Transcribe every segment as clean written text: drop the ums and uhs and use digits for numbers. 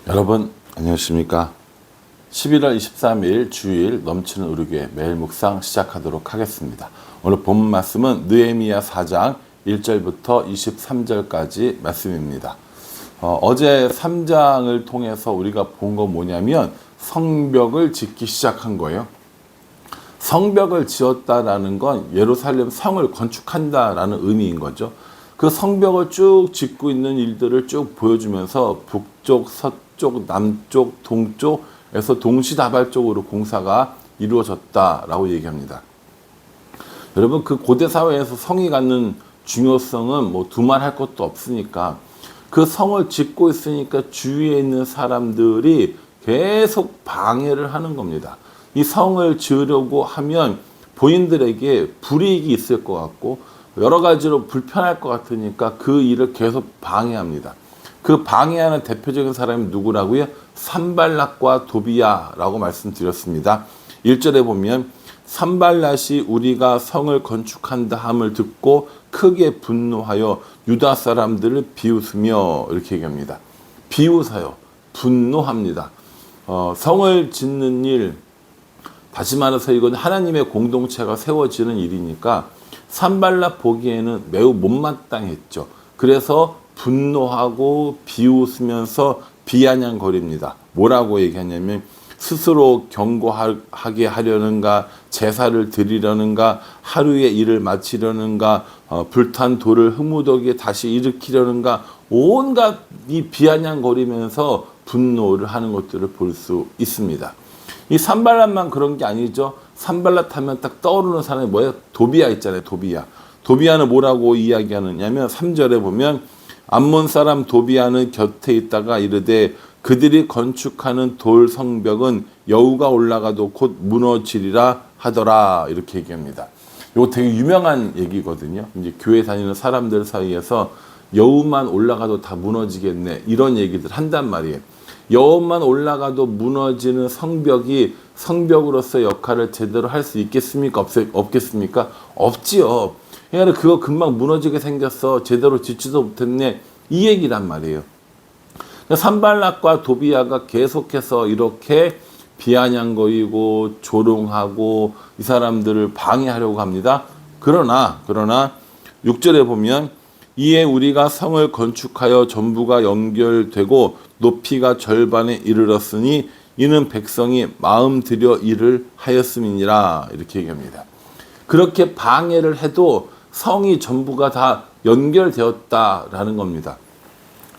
여러분 안녕하십니까? 11월 23일 주일 넘치는 우리교회 매일 묵상 시작하도록 하겠습니다. 오늘 본문 말씀은 느헤미야 4장 1절부터 23절까지 말씀입니다. 어제 3장을 통해서 우리가 본 거 뭐냐면 성벽을 짓기 시작한 거예요. 성벽을 지었다라는 건 예루살렘 성을 건축한다라는 의미인 거죠. 그 성벽을 쭉 짓고 있는 일들을 쭉 보여주면서 북쪽, 서쪽, 남쪽, 동쪽에서 동시다발적으로 공사가 이루어졌다라고 얘기합니다. 여러분 그 고대 사회에서 성이 갖는 중요성은 뭐 두말할 것도 없으니까 그 성을 짓고 있으니까 주위에 있는 사람들이 계속 방해를 하는 겁니다. 이 성을 지으려고 하면 본인들에게 불이익이 있을 것 같고 여러 가지로 불편할 것 같으니까 그 일을 계속 방해합니다. 그 방해하는 대표적인 사람이 누구라고요? 산발랏과 도비야라고 말씀드렸습니다. 1절에 보면 산발랏이 우리가 성을 건축한다 함을 듣고 크게 분노하여 유다 사람들을 비웃으며 이렇게 얘기합니다. 비웃어요. 분노합니다. 성을 짓는 일, 다시 말해서 이건 하나님의 공동체가 세워지는 일이니까 산발랏 보기에는 매우 못마땅했죠. 그래서 분노하고 비웃으면서 비아냥거립니다. 뭐라고 얘기하냐면 스스로 경고하게 하려는가, 제사를 드리려는가, 하루의 일을 마치려는가, 불탄 돌을 흐무더기에 다시 일으키려는가, 온갖 이 비아냥거리면서 분노를 하는 것들을 볼 수 있습니다. 이 산발랏만 그런 게 아니죠. 산발랏 하면 딱 떠오르는 사람이 뭐예요? 도비야 있잖아요. 도비야는 뭐라고 이야기하느냐면 3절에 보면 암몬 사람 도비야는 곁에 있다가 이르되 그들이 건축하는 돌 성벽은 여우가 올라가도 곧 무너지리라 하더라 이렇게 얘기합니다. 이거 되게 유명한 얘기거든요. 이제 교회 다니는 사람들 사이에서 여우만 올라가도 다 무너지겠네 이런 얘기들 한단 말이에요. 여우만 올라가도 무너지는 성벽이 성벽으로서 역할을 제대로 할 수 있겠습니까? 없겠습니까? 없지요. 그러니까 그거 금방 무너지게 생겼어. 제대로 짓지도 못했네. 이 얘기란 말이에요. 산발랏과 도비야가 계속해서 이렇게 비아냥거리고 조롱하고 이 사람들을 방해하려고 합니다. 그러나 6절에 보면 이에 우리가 성을 건축하여 전부가 연결되고 높이가 절반에 이르렀으니 이는 백성이 마음 들여 일을 하였음이니라 이렇게 얘기합니다. 그렇게 방해를 해도 성이 전부가 다 연결되었다라는 겁니다.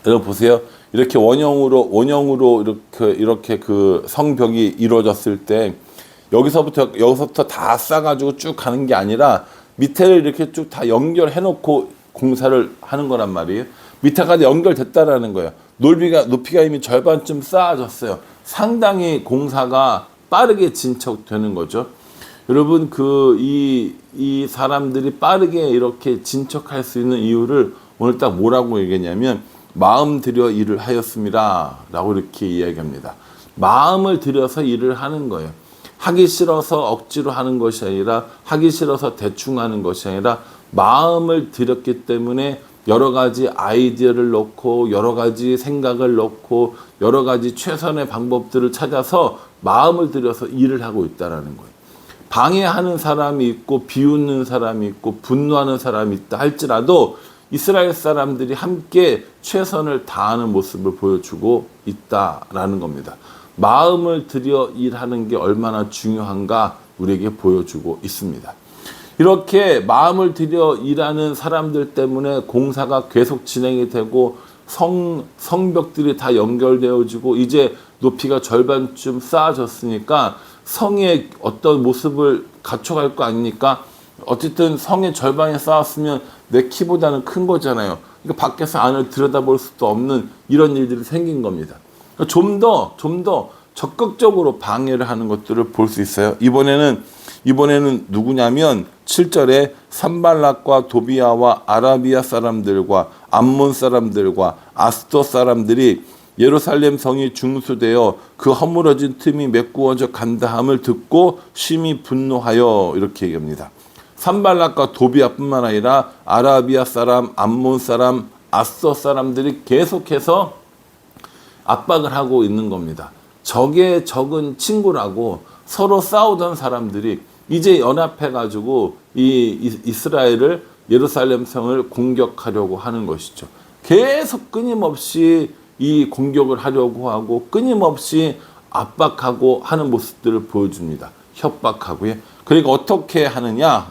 여러분 보세요. 이렇게 원형으로 이렇게 그 성벽이 이루어졌을 때 여기서부터 다 싸가지고 쭉 가는 게 아니라 밑에를 이렇게 쭉 다 연결해 놓고 공사를 하는 거란 말이에요. 밑에까지 연결됐다라는 거예요. 높이가 이미 절반쯤 쌓아졌어요. 상당히 공사가 빠르게 진척되는 거죠. 여러분 이 사람들이 빠르게 이렇게 진척할 수 있는 이유를 오늘 딱 뭐라고 얘기했냐면 마음 들여 일을 하였음이라 라고 이렇게 이야기합니다. 마음을 들여서 일을 하는 거예요. 하기 싫어서 억지로 하는 것이 아니라 하기 싫어서 대충 하는 것이 아니라 마음을 들였기 때문에 여러 가지 아이디어를 넣고 여러 가지 생각을 넣고 여러 가지 최선의 방법들을 찾아서 마음을 들여서 일을 하고 있다는 거예요. 방해하는 사람이 있고 비웃는 사람이 있고 분노하는 사람이 있다 할지라도 이스라엘 사람들이 함께 최선을 다하는 모습을 보여주고 있다라는 겁니다. 마음을 들여 일하는 게 얼마나 중요한가 우리에게 보여주고 있습니다. 이렇게 마음을 들여 일하는 사람들 때문에 공사가 계속 진행이 되고 성벽들이 다 연결되어지고 이제 높이가 절반쯤 쌓아졌으니까 성의 어떤 모습을 갖춰갈 거 아닙니까? 어쨌든 성의 절반이 쌓았으면 내 키보다는 큰 거잖아요. 그러니까 밖에서 안을 들여다볼 수도 없는 이런 일들이 생긴 겁니다. 좀 더 적극적으로 방해를 하는 것들을 볼 수 있어요. 이번에는 누구냐면 7절에 산발랏과 도비야와 아라비아 사람들과 암몬 사람들과 아스돗 사람들이 예루살렘 성이 중수되어 그 허물어진 틈이 메꾸어져 간다함을 듣고 심히 분노하여 이렇게 얘기합니다. 산발랏과 도비야뿐만 아니라 아라비아 사람, 암몬 사람, 아스돗 사람들이 계속해서 압박을 하고 있는 겁니다. 적의 적은 친구라고 서로 싸우던 사람들이 이제 연합해가지고 이 이스라엘을 예루살렘 성을 공격하려고 하는 것이죠. 계속 끊임없이 이 공격을 하려고 하고 끊임없이 압박하고 하는 모습들을 보여줍니다. 협박하고요. 그러니까 어떻게 하느냐?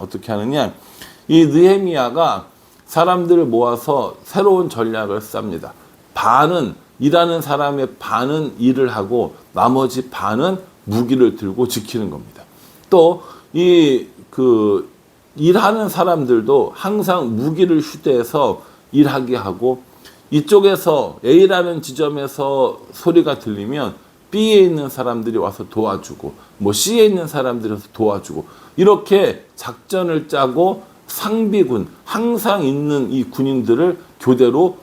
이 느헤미야가 사람들을 모아서 새로운 전략을 쌉니다. 반은 일하는 사람의 반은 일을 하고 나머지 반은 무기를 들고 지키는 겁니다. 또 일하는 사람들도 항상 무기를 휴대해서 일하게 하고 이쪽에서 A라는 지점에서 소리가 들리면 B에 있는 사람들이 와서 도와주고 뭐 C에 있는 사람들이 와서 도와주고 이렇게 작전을 짜고 상비군 항상 있는 이 군인들을 교대로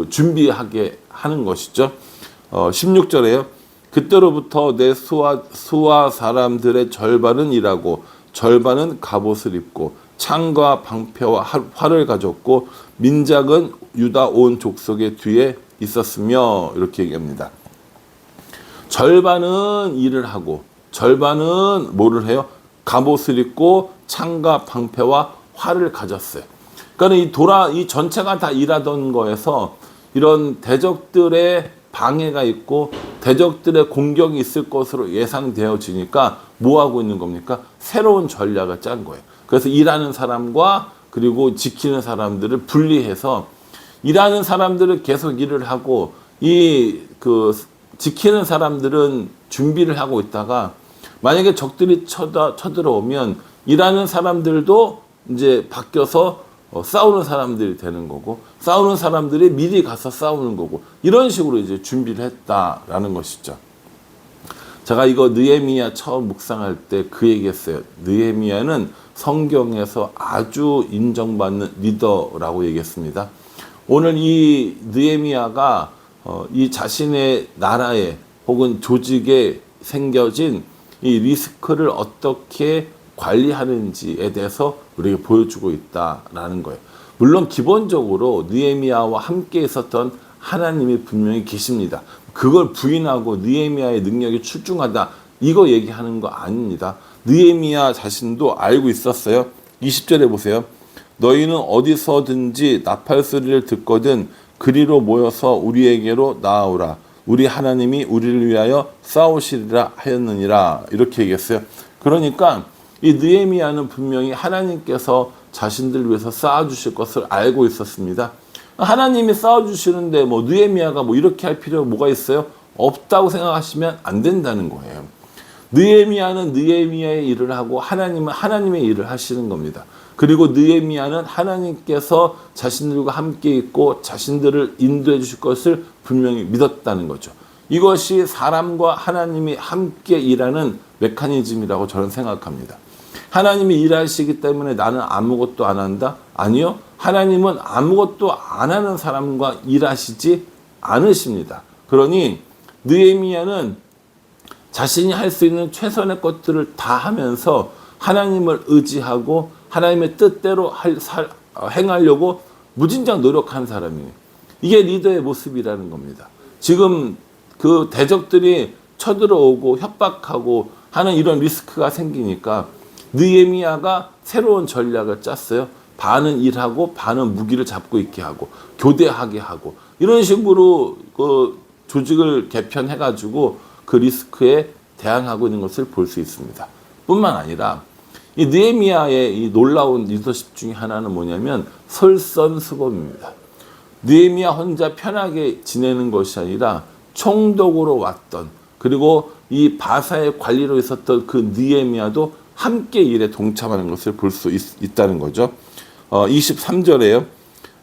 준비하게 하는 것이죠. 16절에요. 그때로부터 내 수하 사람들의 절반은 일하고 절반은 갑옷을 입고 창과 방패와 활을 가졌고 민작은 유다 온 족속의 뒤에 있었으며 이렇게 얘기합니다. 절반은 일을 하고 절반은 뭐를 해요? 갑옷을 입고 창과 방패와 활을 가졌어요. 그러니까 이 전체가 다 일하던 거에서 이런 대적들의 방해가 있고 대적들의 공격이 있을 것으로 예상되어지니까 뭐 하고 있는 겁니까? 새로운 전략을 짠 거예요. 그래서 일하는 사람과 그리고 지키는 사람들을 분리해서 일하는 사람들은 계속 일을 하고 지키는 사람들은 준비를 하고 있다가 만약에 적들이 쳐들어오면 일하는 사람들도 이제 바뀌어서 싸우는 사람들이 되는 거고 싸우는 사람들이 미리 가서 싸우는 거고 이런 식으로 이제 준비를 했다라는 것이죠. 제가 이거 느헤미야 처음 묵상할 때 그 얘기했어요. 느헤미야는 성경에서 아주 인정받는 리더라고 얘기했습니다. 오늘 이 느헤미야가 이 자신의 나라에 혹은 조직에 생겨진 이 리스크를 어떻게 관리하는지에 대해서 우리에게 보여주고 있다라는 거예요. 물론 기본적으로 느헤미야와 함께 있었던 하나님이 분명히 계십니다. 그걸 부인하고 느헤미야의 능력이 출중하다 이거 얘기하는 거 아닙니다. 느헤미야 자신도 알고 있었어요. 20절에 보세요. 너희는 어디서든지 나팔 소리를 듣거든 그리로 모여서 우리에게로 나아오라. 우리 하나님이 우리를 위하여 싸우시리라 하였느니라. 이렇게 얘기했어요. 그러니까 이 느헤미야는 분명히 하나님께서 자신들을 위해서 쌓아주실 것을 알고 있었습니다. 하나님이 쌓아주시는데 뭐 느헤미야가 뭐 이렇게 할 필요가 뭐가 있어요? 없다고 생각하시면 안 된다는 거예요. 느헤미야는 느헤미야의 일을 하고 하나님은 하나님의 일을 하시는 겁니다. 그리고 느헤미야는 하나님께서 자신들과 함께 있고 자신들을 인도해 주실 것을 분명히 믿었다는 거죠. 이것이 사람과 하나님이 함께 일하는 메커니즘이라고 저는 생각합니다. 하나님이 일하시기 때문에 나는 아무것도 안 한다? 아니요. 하나님은 아무것도 안 하는 사람과 일하시지 않으십니다. 그러니 느헤미야는 자신이 할 수 있는 최선의 것들을 다 하면서 하나님을 의지하고 하나님의 뜻대로 행하려고 무진장 노력한 사람이에요. 이게 리더의 모습이라는 겁니다. 지금 그 대적들이 쳐들어오고 협박하고 하는 이런 리스크가 생기니까 느헤미야가 새로운 전략을 짰어요. 반은 일하고 반은 무기를 잡고 있게 하고 교대하게 하고 이런 식으로 그 조직을 개편해가지고 그 리스크에 대항하고 있는 것을 볼 수 있습니다. 뿐만 아니라 이 느헤미야의 이 놀라운 리더십 중에 하나는 뭐냐면 솔선수범입니다. 느헤미야 혼자 편하게 지내는 것이 아니라 총독으로 왔던 그리고 이 바사의 관리로 있었던 그 느헤미야도 함께 일에 동참하는 것을 볼 수 있다는 거죠. 23절에요.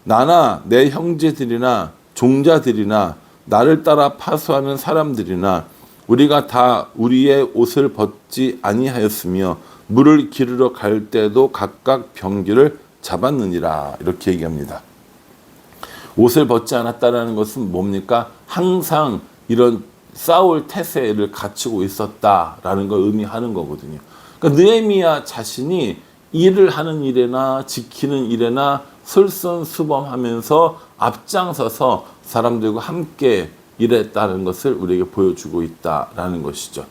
나나 내 형제들이나 종자들이나 나를 따라 파수하는 사람들이나 우리가 다 우리의 옷을 벗지 아니하였으며 물을 기르러 갈 때도 각각 병기를 잡았느니라. 이렇게 얘기합니다. 옷을 벗지 않았다라는 것은 뭡니까? 항상 이런 싸울 태세를 갖추고 있었다라는 걸 의미하는 거거든요. 그러니까 느헤미야 자신이 일을 하는 일에나 지키는 일에나 솔선수범하면서 앞장서서 사람들과 함께 일했다는 것을 우리에게 보여주고 있다라는 것이죠.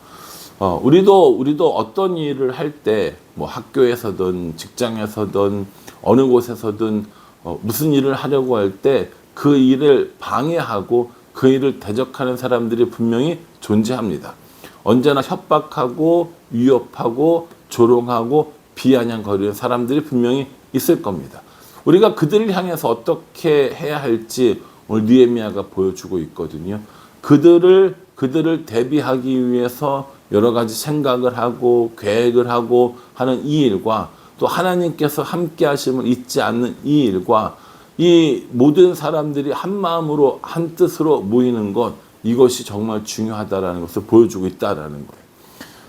우리도 어떤 일을 할 때 뭐 학교에서든 직장에서든 어느 곳에서든 무슨 일을 하려고 할 때 그 일을 방해하고 그 일을 대적하는 사람들이 분명히 존재합니다. 언제나 협박하고 위협하고 조롱하고 비아냥거리는 사람들이 분명히 있을 겁니다. 우리가 그들을 향해서 어떻게 해야 할지 오늘 느헤미야가 보여주고 있거든요. 그들을 대비하기 위해서 여러 가지 생각을 하고 계획을 하고 하는 이 일과 또 하나님께서 함께 하심을 잊지 않는 이 일과 이 모든 사람들이 한 마음으로 한 뜻으로 모이는 것, 이것이 정말 중요하다라는 것을 보여주고 있다라는 거예요.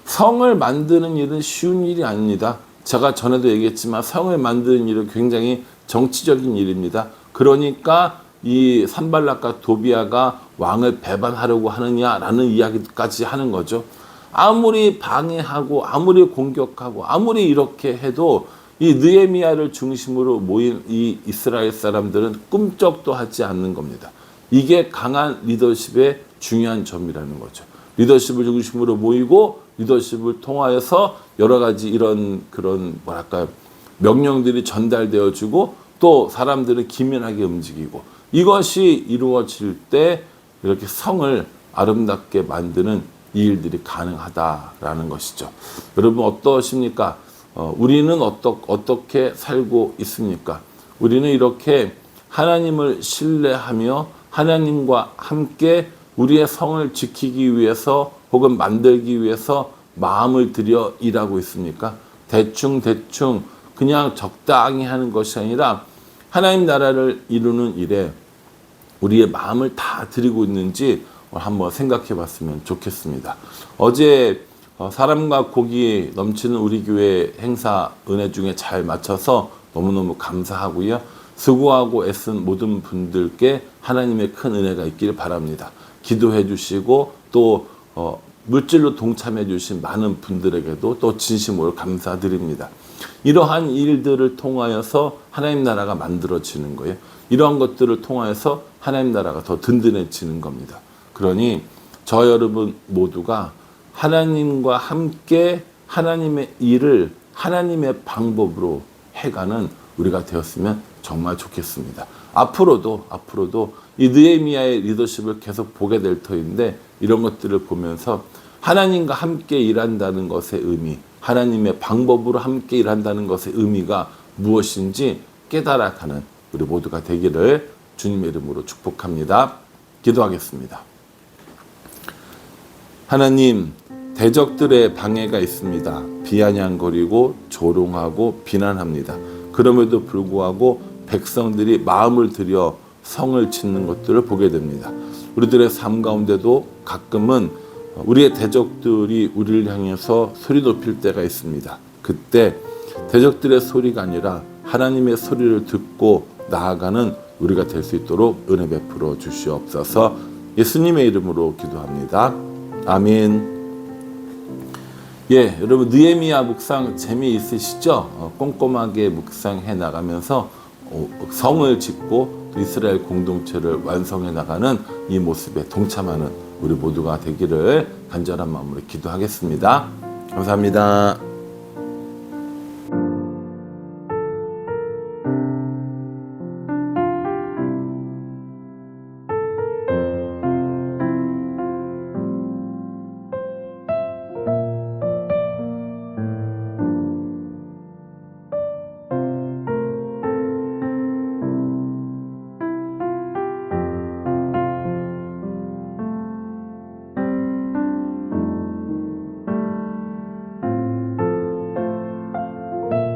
성을 만드는 일은 쉬운 일이 아닙니다. 제가 전에도 얘기했지만 성을 만드는 일은 굉장히 정치적인 일입니다. 그러니까 이 산발락과 도비아가 왕을 배반하려고 하느냐라는 이야기까지 하는 거죠. 아무리 방해하고 아무리 공격하고 아무리 이렇게 해도 이 느헤미야를 중심으로 모인 이 이스라엘 사람들은 꿈쩍도 하지 않는 겁니다. 이게 강한 리더십의 중요한 점이라는 거죠. 리더십을 중심으로 모이고 리더십을 통하여서 여러 가지 이런 그런 뭐랄까요, 명령들이 전달되어지고 또 사람들은 기민하게 움직이고, 이것이 이루어질 때 이렇게 성을 아름답게 만드는 이 일들이 가능하다라는 것이죠. 여러분 어떠십니까? 우리는 어떻게 살고 있습니까? 우리는 이렇게 하나님을 신뢰하며 하나님과 함께 우리의 성을 지키기 위해서 혹은 만들기 위해서 마음을 들여 일하고 있습니까? 대충 그냥 적당히 하는 것이 아니라 하나님 나라를 이루는 일에 우리의 마음을 다 드리고 있는지 한번 생각해 봤으면 좋겠습니다. 어제 사람과 고기 넘치는 우리 교회 행사 은혜 중에 잘 맞춰서 너무너무 감사하고요. 수고하고 애쓴 모든 분들께 하나님의 큰 은혜가 있기를 바랍니다. 기도해 주시고 또 물질로 동참해 주신 많은 분들에게도 또 진심으로 감사드립니다. 이러한 일들을 통하여서 하나님 나라가 만들어지는 거예요. 이러한 것들을 통하여서 하나님 나라가 더 든든해지는 겁니다. 그러니 저 여러분 모두가 하나님과 함께 하나님의 일을 하나님의 방법으로 해가는 우리가 되었으면 정말 좋겠습니다. 앞으로도 이 느헤미야의 리더십을 계속 보게 될 터인데, 이런 것들을 보면서 하나님과 함께 일한다는 것의 의미, 하나님의 방법으로 함께 일한다는 것의 의미가 무엇인지 깨달아가는 우리 모두가 되기를 주님의 이름으로 축복합니다. 기도하겠습니다. 하나님, 대적들의 방해가 있습니다. 비아냥거리고 조롱하고 비난합니다. 그럼에도 불구하고 백성들이 마음을 들여 성을 짓는 것들을 보게 됩니다. 우리들의 삶 가운데도 가끔은 우리의 대적들이 우리를 향해서 소리 높일 때가 있습니다. 그때 대적들의 소리가 아니라 하나님의 소리를 듣고 나아가는 우리가 될 수 있도록 은혜 베풀어 주시옵소서. 예수님의 이름으로 기도합니다. 아멘. 여러분 느헤미야 묵상 재미있으시죠? 꼼꼼하게 묵상해 나가면서 성을 짓고 이스라엘 공동체를 완성해 나가는 이 모습에 동참하는 우리 모두가 되기를 간절한 마음으로 기도하겠습니다. 감사합니다.